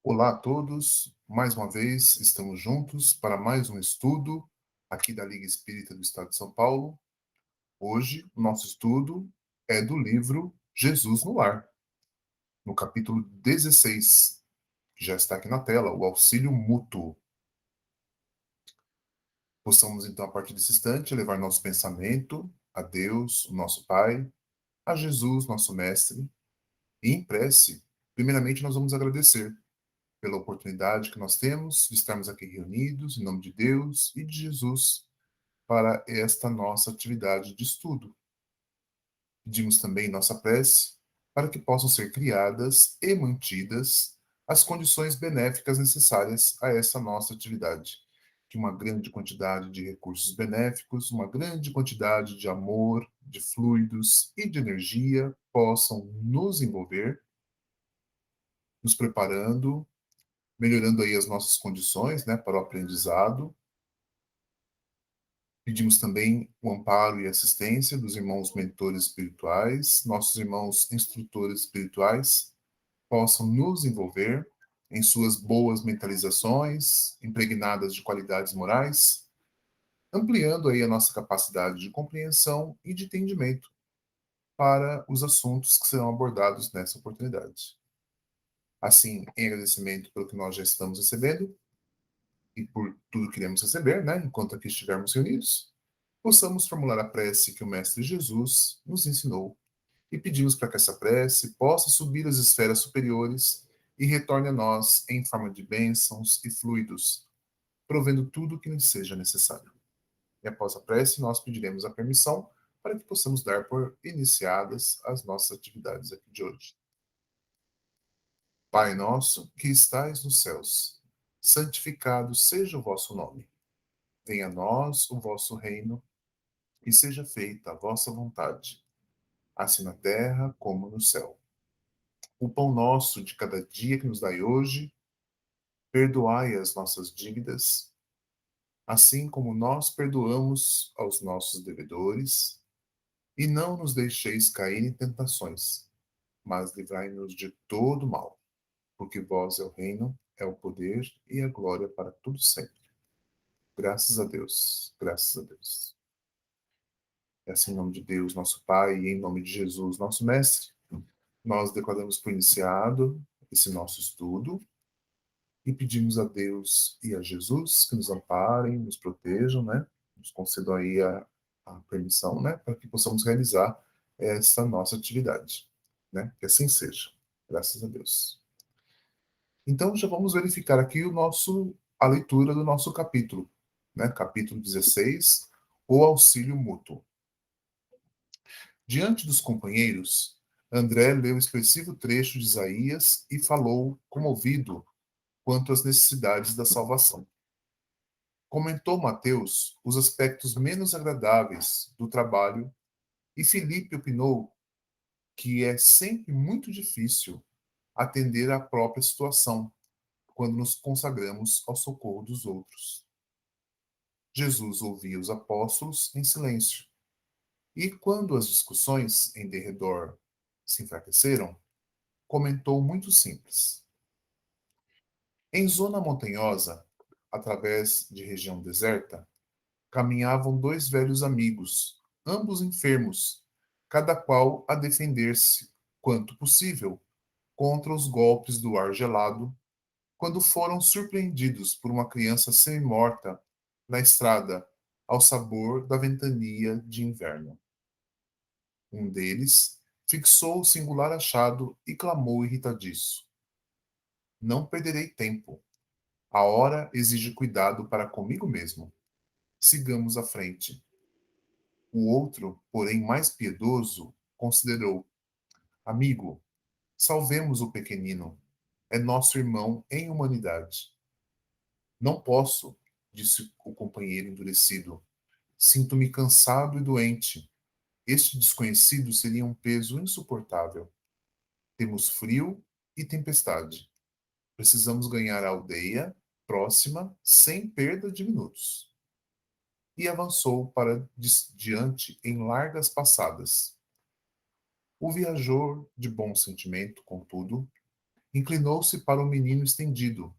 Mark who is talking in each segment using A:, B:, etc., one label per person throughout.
A: Olá a todos, mais uma vez estamos juntos para mais um estudo aqui da Liga Espírita do Estado de São Paulo. Hoje, o nosso estudo é do livro Jesus no Lar, no capítulo 16, que já está aqui na tela, o auxílio mútuo. Possamos, então, a partir desse instante, levar nosso pensamento a Deus, o nosso Pai, a Jesus, nosso Mestre, e em prece, primeiramente nós vamos agradecer pela oportunidade que nós temos de estarmos aqui reunidos, em nome de Deus e de Jesus, para esta nossa atividade de estudo. Pedimos também nossa prece para que possam ser criadas e mantidas as condições benéficas necessárias a essa nossa atividade. Que uma grande quantidade de recursos benéficos, uma grande quantidade de amor, de fluidos e de energia possam nos envolver, nos preparando, melhorando aí as nossas condições, né, para o aprendizado. Pedimos também o amparo e assistência dos irmãos mentores espirituais, nossos irmãos instrutores espirituais, possam nos envolver em suas boas mentalizações, impregnadas de qualidades morais, ampliando aí a nossa capacidade de compreensão e de entendimento para os assuntos que serão abordados nessa oportunidade. Assim, em agradecimento pelo que nós já estamos recebendo e por tudo que iremos receber, né, enquanto aqui estivermos reunidos, possamos formular a prece que o Mestre Jesus nos ensinou e pedimos para que essa prece possa subir às esferas superiores e retorne a nós em forma de bênçãos e fluidos, provendo tudo o que nos seja necessário. E após a prece, nós pediremos a permissão para que possamos dar por iniciadas as nossas atividades aqui de hoje. Pai nosso, que estais nos céus, santificado seja o vosso nome. Venha a nós o vosso reino e seja feita a vossa vontade, assim na terra como no céu. O pão nosso de cada dia que nos dai hoje, perdoai as nossas dívidas, assim como nós perdoamos aos nossos devedores, e não nos deixeis cair em tentações, mas livrai-nos de todo mal, porque vós é o reino, é o poder e a glória para tudo sempre. Graças a Deus, graças a Deus. É assim, em nome de Deus, nosso Pai, e em nome de Jesus, nosso Mestre, nós declaramos por iniciado esse nosso estudo e pedimos a Deus e a Jesus que nos amparem, nos protejam, né? Nos concedam aí a permissão, né? Para que possamos realizar essa nossa atividade, né? Que assim seja. Graças a Deus. Então, já vamos verificar aqui a leitura do nosso capítulo, né? Capítulo 16, o auxílio mútuo. Diante dos companheiros, André leu o expressivo trecho de Isaías e falou, comovido, quanto às necessidades da salvação. Comentou Mateus os aspectos menos agradáveis do trabalho e Filipe opinou que é sempre muito difícil atender à própria situação quando nos consagramos ao socorro dos outros. Jesus ouvia os apóstolos em silêncio e, quando as discussões em derredor se enfraqueceram, comentou muito simples. Em zona montanhosa, através de região deserta, caminhavam dois velhos amigos, ambos enfermos, cada qual a defender-se, quanto possível, contra os golpes do ar gelado, quando foram surpreendidos por uma criança semi-morta na estrada, ao sabor da ventania de inverno. Um deles fixou o singular achado e clamou irritadiço: Não perderei tempo. A hora exige cuidado para comigo mesmo. Sigamos à frente. O outro, porém mais piedoso, considerou: Amigo, salvemos o pequenino. É nosso irmão em humanidade. Não posso, disse o companheiro endurecido. Sinto-me cansado e doente. Este desconhecido seria um peso insuportável. Temos frio e tempestade. Precisamos ganhar a aldeia próxima sem perda de minutos. E avançou para diante em largas passadas. O viajor, de bom sentimento, contudo, Inclinou-se para o menino estendido.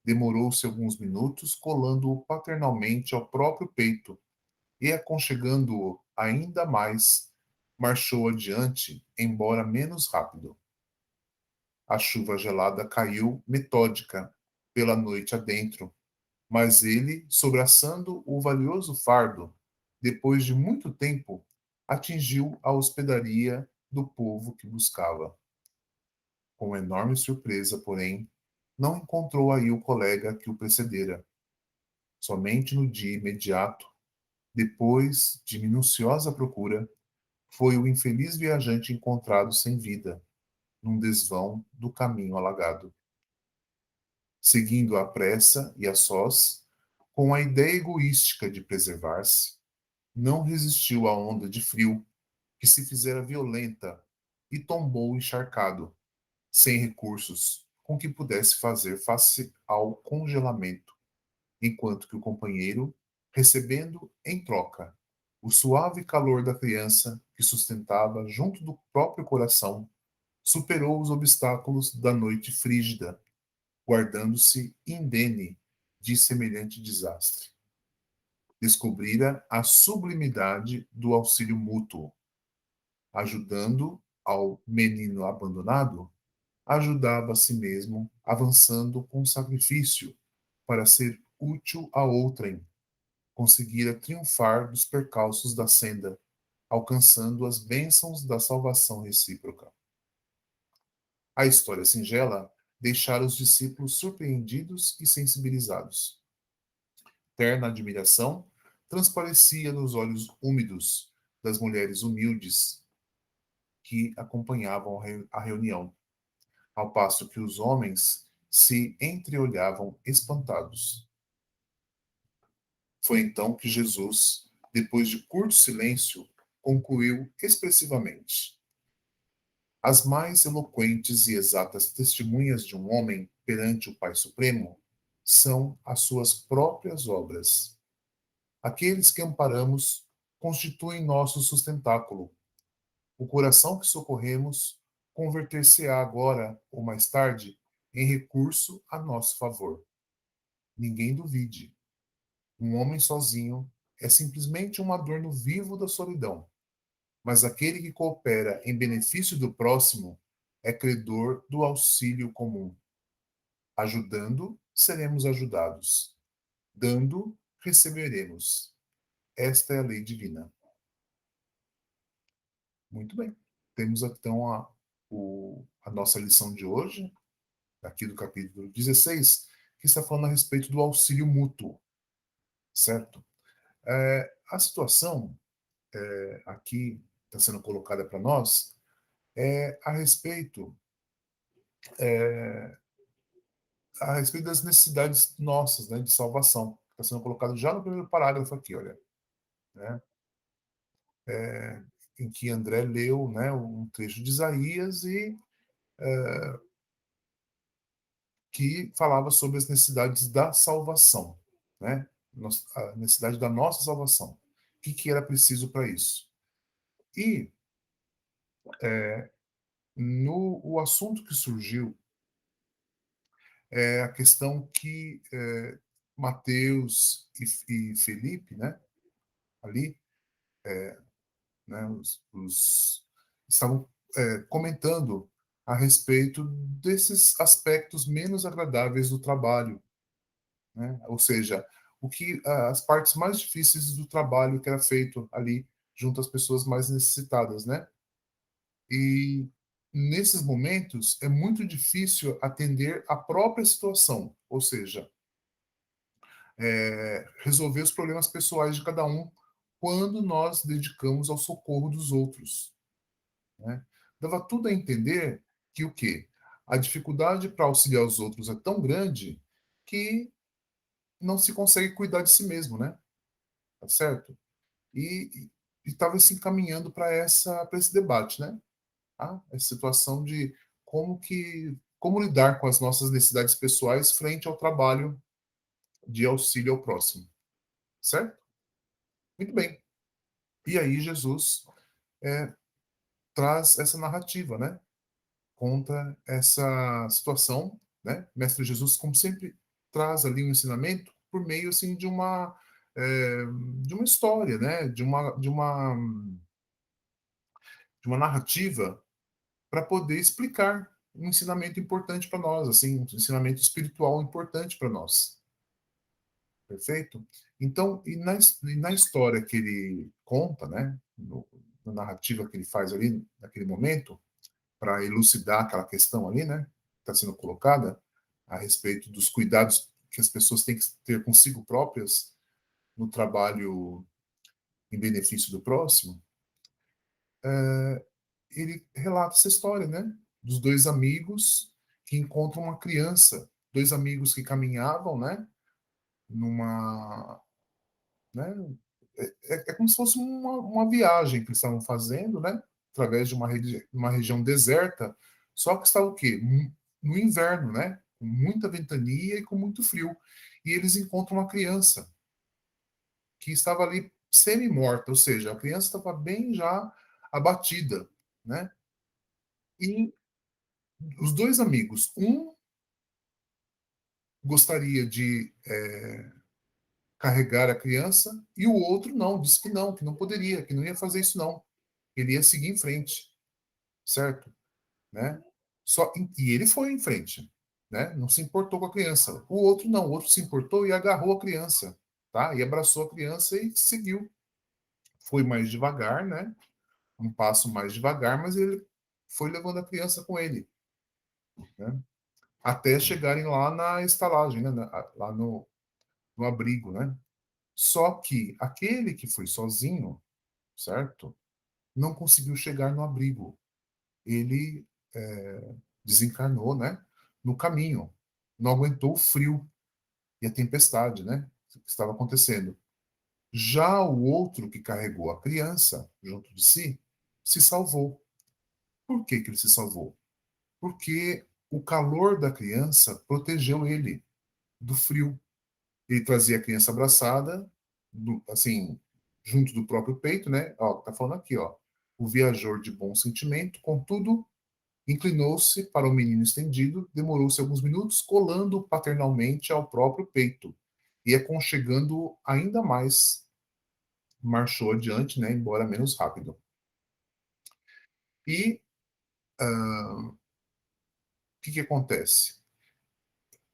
A: Demorou-se alguns minutos, colando-o paternalmente ao próprio peito e, aconchegando-o ainda mais, marchou adiante, embora menos rápido. A chuva gelada caiu metódica pela noite adentro, mas ele, sobraçando o valioso fardo, depois de muito tempo, atingiu a hospedaria do povo que buscava. Com enorme surpresa, porém, não encontrou aí o colega que o precedera. Somente no dia imediato, depois de minuciosa procura, foi o infeliz viajante encontrado sem vida, num desvão do caminho alagado. Seguindo à pressa e a sós, com a ideia egoística de preservar-se, não resistiu à onda de frio que se fizera violenta e tombou encharcado, sem recursos com que pudesse fazer face ao congelamento, enquanto que o companheiro, recebendo em troca o suave calor da criança que sustentava junto do próprio coração, superou os obstáculos da noite frígida, guardando-se indene de semelhante desastre. Descobrira a sublimidade do auxílio mútuo, ajudando ao menino abandonado, ajudava a si mesmo, avançando com sacrifício para ser útil a outrem, conseguira triunfar dos percalços da senda, alcançando as bênçãos da salvação recíproca. A história singela deixara os discípulos surpreendidos e sensibilizados. Terna admiração transparecia nos olhos úmidos das mulheres humildes que acompanhavam a reunião, ao passo que os homens se entreolhavam espantados. Foi então que Jesus, depois de curto silêncio, concluiu expressivamente: as mais eloquentes e exatas testemunhas de um homem perante o Pai Supremo são as suas próprias obras. Aqueles que amparamos constituem nosso sustentáculo. O coração que socorremos converter-se-á agora ou mais tarde em recurso a nosso favor. Ninguém duvide. Um homem sozinho é simplesmente um adorno vivo da solidão, mas aquele que coopera em benefício do próximo é credor do auxílio comum. Ajudando, seremos ajudados. Dando, receberemos. Esta é a lei divina. Muito bem. Temos então a nossa lição de hoje, aqui do capítulo 16, que está falando a respeito do auxílio mútuo, certo? A situação aqui está sendo colocada para nós a respeito é, a respeito das necessidades nossas, né, de salvação. Está sendo colocado já no primeiro parágrafo aqui, olha, né, em que André leu, né, um trecho de Isaías e que falava sobre as necessidades da salvação, né, a necessidade da nossa salvação. O que era preciso para isso? E o assunto que surgiu é a questão que Mateus e Felipe, né, ali, né, estavam comentando a respeito desses aspectos menos agradáveis do trabalho, né? Ou seja, as partes mais difíceis do trabalho que era feito ali junto às pessoas mais necessitadas, né? E nesses momentos é muito difícil atender a própria situação, ou seja, resolver os problemas pessoais de cada um quando nós dedicamos ao socorro dos outros, né? Dava tudo a entender que o quê? A dificuldade para auxiliar os outros é tão grande que não se consegue cuidar de si mesmo, né? Tá certo? E estava se encaminhando para esse debate, né? Tá? Essa situação de como lidar com as nossas necessidades pessoais frente ao trabalho de auxílio ao próximo, certo? Muito bem. E aí Jesus é, traz essa narrativa, né? conta essa situação, né? Mestre Jesus, como sempre, traz ali um ensinamento por meio assim de uma história, né? De uma narrativa para poder explicar um ensinamento importante para nós, assim, um ensinamento espiritual importante para nós. Perfeito? Então, e na história que ele conta, né, na narrativa que ele faz ali, naquele momento, para elucidar aquela questão ali, né, que está sendo colocada, a respeito dos cuidados que as pessoas têm que ter consigo próprias no trabalho em benefício do próximo, ele relata essa história, né, dos dois amigos que encontram uma criança, dois amigos que caminhavam, né, numa, né, é como se fosse uma viagem que eles estavam fazendo, né? Através de uma região deserta, só que estava o quê? No inverno, né? Com muita ventania e com muito frio. E eles encontram uma criança que estava ali semi-morta, ou seja, a criança estava bem já abatida, né? E os dois amigos, um gostaria de carregar a criança e o outro não, disse que não poderia, que não ia fazer isso não. Ele ia seguir em frente, certo? Né? E ele foi em frente, né? Não se importou com a criança. O outro não, o outro se importou e agarrou a criança, tá? E abraçou a criança e seguiu. Foi mais devagar, né? Um passo mais devagar, mas ele foi levando a criança com ele, né? Até chegarem lá na estalagem, né? Lá no abrigo, né? Só que aquele que foi sozinho, certo? Não conseguiu chegar no abrigo. Ele desencarnou, né? No caminho. Não aguentou o frio e a tempestade, né? Que estava acontecendo. Já o outro que carregou a criança junto de si, se salvou. Por que que ele se salvou? Porque o calor da criança protegeu ele do frio. Ele trazia a criança abraçada, assim, junto do próprio peito, né? Ó, tá falando aqui, ó. O viajor de bom sentimento, contudo, inclinou-se para o menino estendido, demorou-se alguns minutos, colando paternalmente ao próprio peito e aconchegando ainda mais, marchou adiante, né, embora menos rápido. E o que acontece?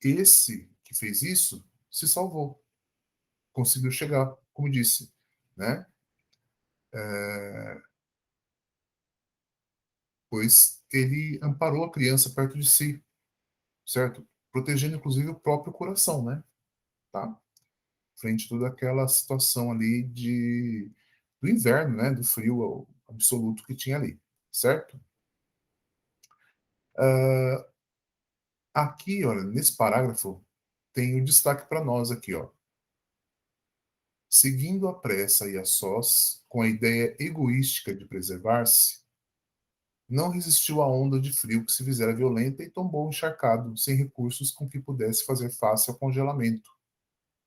A: Esse que fez isso se salvou, conseguiu chegar, como disse, né? Pois ele amparou a criança perto de si, certo? Protegendo inclusive o próprio coração, né? Tá? Frente a toda aquela situação ali do inverno, né, do frio absoluto que tinha ali, certo? Aqui, olha, nesse parágrafo tem o destaque para nós aqui, ó. Seguindo a pressa e a sós, com a ideia egoística de preservar-se, não resistiu à onda de frio que se fizera violenta e tombou encharcado, sem recursos com que pudesse fazer face ao congelamento,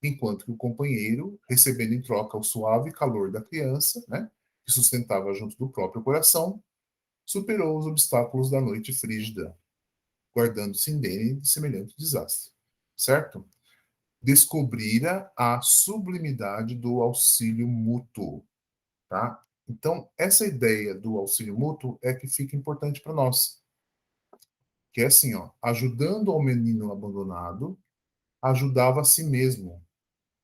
A: enquanto que o companheiro, recebendo em troca o suave calor da criança, né, que sustentava junto do próprio coração, superou os obstáculos da noite frígida, guardando-se indene de semelhante desastre. Certo? Descobrira a sublimidade do auxílio mútuo. Tá? Então, essa ideia do auxílio mútuo é que fica importante para nós. Que é assim, ó, ajudando ao menino abandonado, ajudava a si mesmo,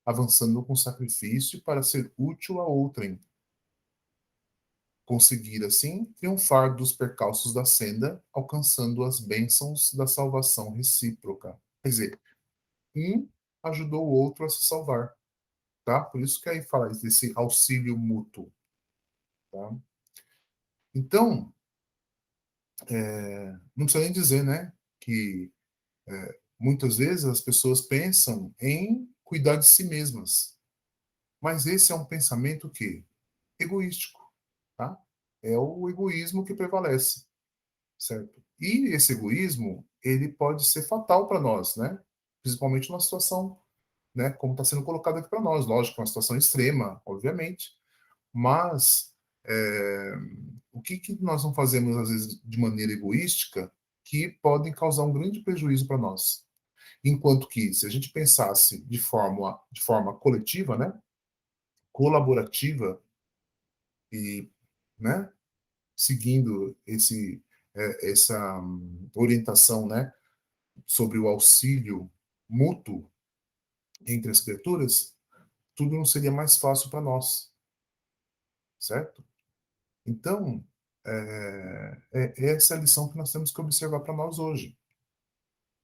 A: avançando com sacrifício para ser útil a outrem. Conseguir, assim, triunfar dos percalços da senda, alcançando as bênçãos da salvação recíproca. Quer dizer, um ajudou o outro a se salvar, tá? Por isso que aí fala desse auxílio mútuo, tá? Então, não precisa nem dizer, né, que muitas vezes as pessoas pensam em cuidar de si mesmas, mas esse é um pensamento que egoístico, tá? É o egoísmo que prevalece, certo? E esse egoísmo, ele pode ser fatal para nós, né? Principalmente numa situação, né, como está sendo colocado aqui para nós, lógico, uma situação extrema, obviamente, mas o que nós não fazemos às vezes de maneira egoística que podem causar um grande prejuízo para nós. Enquanto que, se a gente pensasse de forma coletiva, né, colaborativa e, né, seguindo essa orientação, né, sobre o auxílio mútuo entre as criaturas, tudo não seria mais fácil para nós, certo? Então, essa é a lição que nós temos que observar para nós hoje.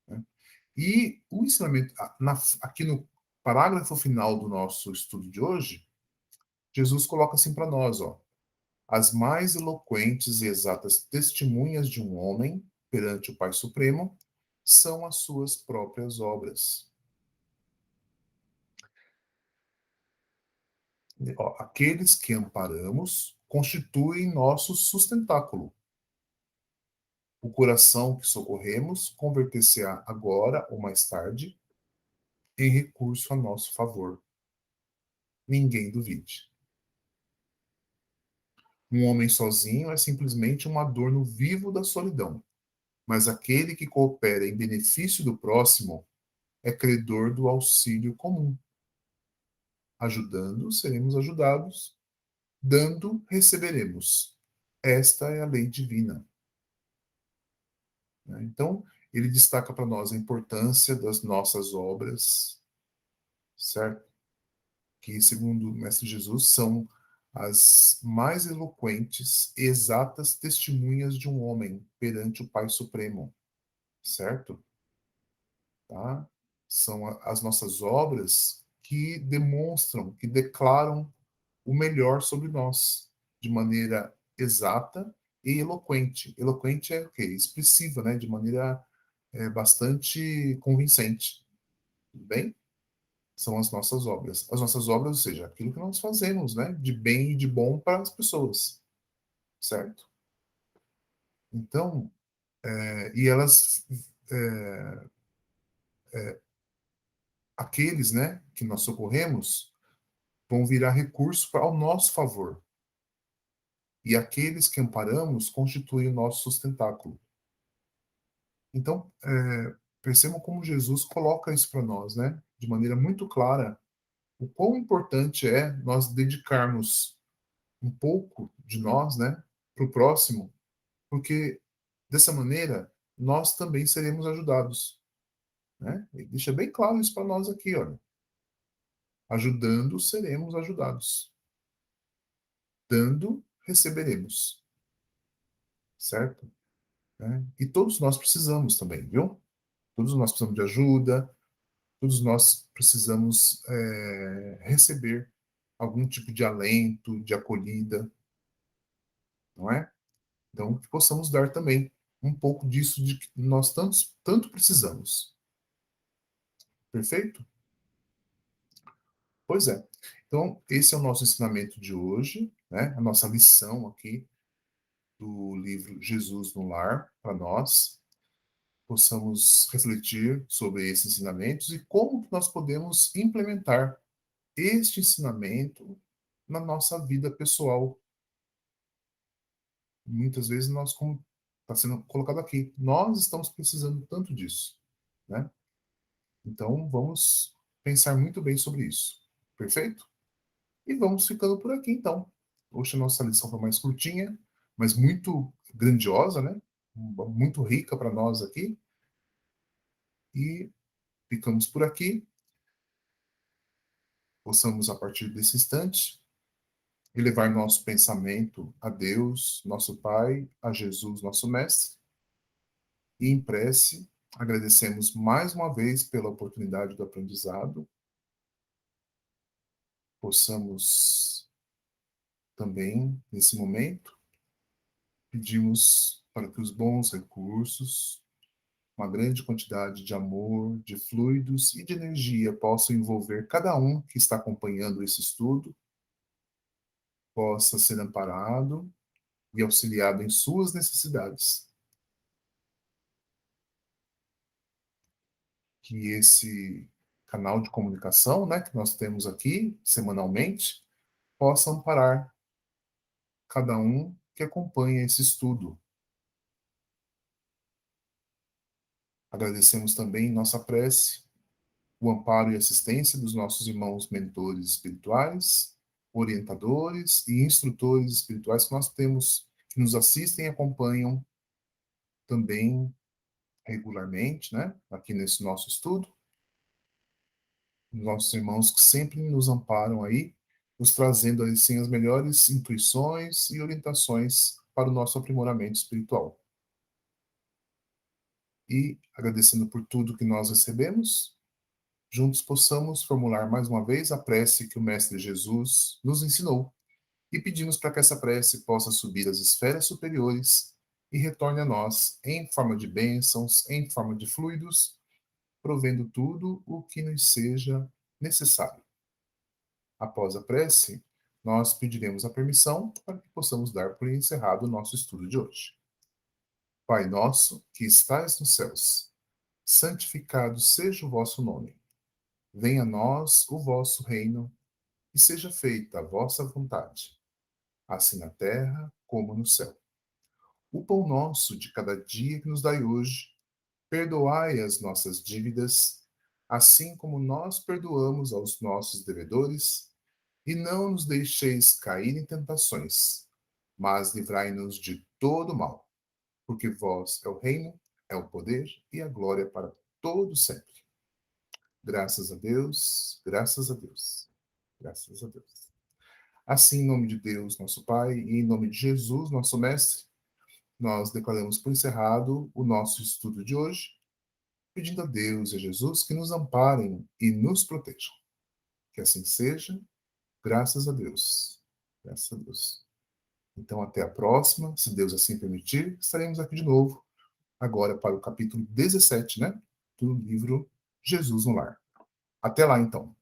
A: Né? E o ensinamento, aqui no parágrafo final do nosso estudo de hoje, Jesus coloca assim para nós, ó, as mais eloquentes e exatas testemunhas de um homem perante o Pai Supremo são as suas próprias obras. Ó, aqueles que amparamos constituem nosso sustentáculo. O coração que socorremos converter-se-á agora ou mais tarde em recurso a nosso favor. Ninguém duvide. Um homem sozinho é simplesmente um adorno vivo da solidão, mas aquele que coopera em benefício do próximo é credor do auxílio comum. Ajudando, seremos ajudados. Dando, receberemos. Esta é a lei divina. Então, ele destaca para nós a importância das nossas obras, certo? Que, segundo o Mestre Jesus, são as mais eloquentes, exatas testemunhas de um homem perante o Pai Supremo, certo? Tá? São as nossas obras que demonstram, que declaram o melhor sobre nós, de maneira exata e eloquente. Eloquente é o quê? Expressiva, né? De maneira bastante convincente. Tudo bem? São as nossas obras. As nossas obras, ou seja, aquilo que nós fazemos, né? De bem e de bom para as pessoas. Certo? Então, e elas, é, aqueles, né, que nós socorremos, vão virar recurso ao nosso favor. E aqueles que amparamos constituem o nosso sustentáculo. Então, percebam como Jesus coloca isso para nós, né? De maneira muito clara, o quão importante é nós dedicarmos um pouco de nós, né, para o próximo, porque dessa maneira nós também seremos ajudados, né? Ele deixa bem claro isso para nós aqui, olha. Ajudando, seremos ajudados. Dando, receberemos, certo? Né? E todos nós precisamos também, viu? Todos nós precisamos de ajuda, todos nós precisamos receber algum tipo de alento, de acolhida, não é? Então, que possamos dar também um pouco disso de que nós tanto precisamos. Perfeito? Pois é. Então, esse é o nosso ensinamento de hoje, né? A nossa lição aqui do livro Jesus no Lar, para nós possamos refletir sobre esses ensinamentos e como nós podemos implementar este ensinamento na nossa vida pessoal. Muitas vezes nós, como está sendo colocado aqui, nós estamos precisando tanto disso, né? Então vamos pensar muito bem sobre isso. Perfeito? E vamos ficando por aqui então. Hoje a nossa lição foi mais curtinha, mas muito grandiosa, né? Muito rica para nós aqui. E ficamos por aqui. Possamos, a partir desse instante, elevar nosso pensamento a Deus, nosso Pai, a Jesus, nosso Mestre, e em prece, agradecemos mais uma vez pela oportunidade do aprendizado. Possamos também, nesse momento, pedimos para que os bons recursos, uma grande quantidade de amor, de fluidos e de energia possam envolver cada um que está acompanhando esse estudo, possa ser amparado e auxiliado em suas necessidades. Que esse canal de comunicação, né, que nós temos aqui semanalmente, possa amparar cada um que acompanha esse estudo. Agradecemos também em nossa prece o amparo e assistência dos nossos irmãos mentores espirituais, orientadores e instrutores espirituais que nós temos, que nos assistem e acompanham também regularmente, né, aqui nesse nosso estudo. Nossos irmãos que sempre nos amparam aí, nos trazendo assim as melhores intuições e orientações para o nosso aprimoramento espiritual. E agradecendo por tudo que nós recebemos, juntos possamos formular mais uma vez a prece que o Mestre Jesus nos ensinou e pedimos para que essa prece possa subir às esferas superiores e retorne a nós em forma de bênçãos, em forma de fluidos, provendo tudo o que nos seja necessário. Após a prece, nós pediremos a permissão para que possamos dar por encerrado o nosso estudo de hoje. Pai nosso, que estais nos céus, santificado seja o vosso nome. Venha a nós o vosso reino e seja feita a vossa vontade, assim na terra como no céu. O pão nosso de cada dia que nos dai hoje, perdoai as nossas dívidas, assim como nós perdoamos aos nossos devedores, e não nos deixeis cair em tentações, mas livrai-nos de todo mal, porque vós é o reino, é o poder e a glória para todo sempre. Graças a Deus, graças a Deus, graças a Deus. Assim, em nome de Deus, nosso Pai, e em nome de Jesus, nosso Mestre, nós declaramos por encerrado o nosso estudo de hoje, pedindo a Deus e a Jesus que nos amparem e nos protejam. Que assim seja, graças a Deus. Graças a Deus. Então, até a próxima, se Deus assim permitir, estaremos aqui de novo, agora para o capítulo 17, né, do livro Jesus no Lar. Até lá, então.